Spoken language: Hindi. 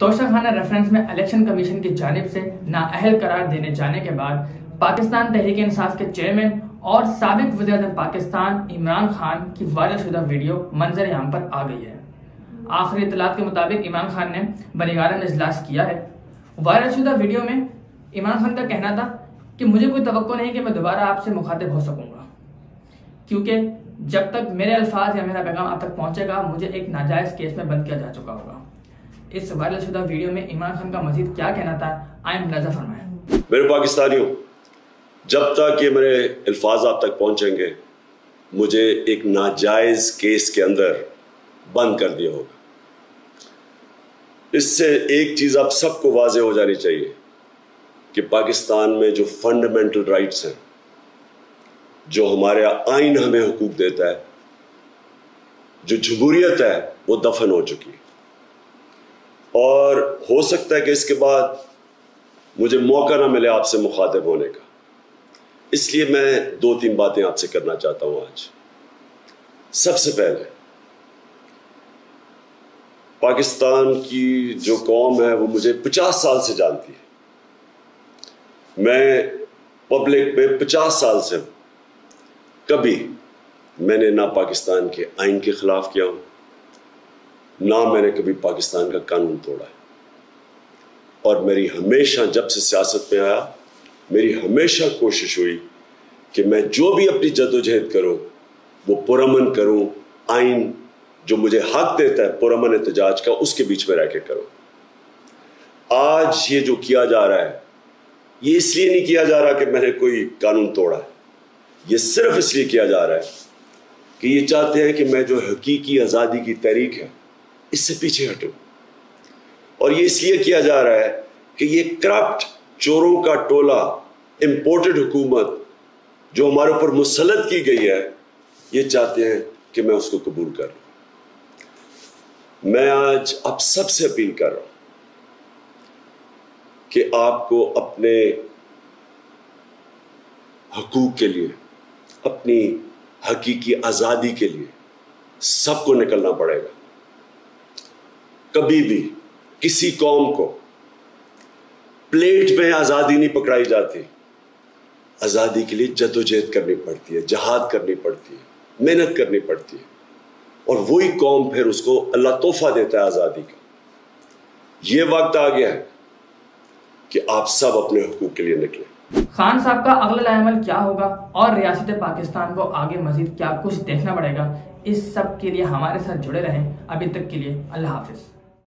तोशा खाना रेफरेंस में इलेक्शन कमीशन की जानिब से नाअहल करार देने जाने के बाद पाकिस्तान तहरीक इंसाफ के चेयरमैन और साबिक वज़ीर-ए-आज़म पाकिस्तान इमरान खान की वायरल शुदा वीडियो मंजर आम पर आ गई है। आखिरी इत्तलात के मुताबिक इमरान खान ने बनीगारा में इजलास किया है। वायरल शुदा वीडियो में इमरान खान का कहना था कि मुझे कोई तवक्को नहीं कि मैं दोबारा आपसे मुखातिब हो सकूंगा, क्योंकि जब तक मेरे अल्फाज या मेरा पैगाम आप तक पहुंचेगा मुझे एक नाजायज केस में बंद किया जा चुका होगा। इस वायरल शुदा वीडियो में इमरान खान का मजीद क्या कहना था, आए मुलाजा फरमाएं। मेरे पाकिस्तानियों, जब तक ये मेरे अल्फाज आप तक पहुंचेंगे मुझे एक नाजायज केस के अंदर बंद कर दिया होगा। इससे एक चीज आप सबको वाज़ेह हो जानी चाहिए कि पाकिस्तान में जो फंडामेंटल राइट्स हैं, जो हमारे आइन हमें हुकूक देता है, जो जमहूरियत है, वो दफन हो चुकी है। और हो सकता है कि इसके बाद मुझे मौका ना मिले आपसे मुखातिब होने का, इसलिए मैं 2-3 बातें आपसे करना चाहता हूं आज। सबसे पहले, पाकिस्तान की जो कौम है वो मुझे 50 साल से जानती है। मैं पब्लिक में 50 साल से हूं। कभी मैंने ना पाकिस्तान के आइन के खिलाफ किया हूं, ना मैंने कभी पाकिस्तान का कानून तोड़ा है। और मेरी हमेशा, जब से सियासत में आया, मेरी हमेशा कोशिश हुई कि मैं जो भी अपनी जद्दोजहद करूं वो पुरअमन करूं, आइन जो मुझे हक देता है पुरअमन एहतजाज का, उसके बीच में रह के करूं। आज ये जो किया जा रहा है, ये इसलिए नहीं किया जा रहा कि मैंने कोई कानून तोड़ा है, ये सिर्फ इसलिए किया जा रहा है कि ये चाहते हैं कि मैं जो हकीकी आज़ादी की तहरीक है इससे पीछे हटूं। और ये इसलिए किया जा रहा है कि ये करप्ट चोरों का टोला, इंपोर्टेड हुकूमत जो हमारे ऊपर मुसल्लत की गई है, ये चाहते हैं कि मैं उसको कबूल कर लूं। मैं आज आप सबसे अपील कर रहा हूं कि आपको अपने हकूक के लिए, अपनी हकीकी आज़ादी के लिए सबको निकलना पड़ेगा। कभी भी किसी कौम को प्लेट में आज़ादी नहीं पकड़ाई जाती। आज़ादी के लिए जद्दोजहद करनी पड़ती है, जहाद करनी पड़ती है, मेहनत करनी पड़ती है, और वही कौम फिर उसको अल्लाह तोहफा देता है आज़ादी का। ये वक्त आ गया है कि आप सब अपने हुकूक के लिए निकले। खान साहब का अगला अमल क्या होगा और रियासत पाकिस्तान को आगे मजीद क्या कुछ देखना पड़ेगा, इस सब के लिए हमारे साथ जुड़े रहें। अभी तक के लिए अल्लाह हाफिज।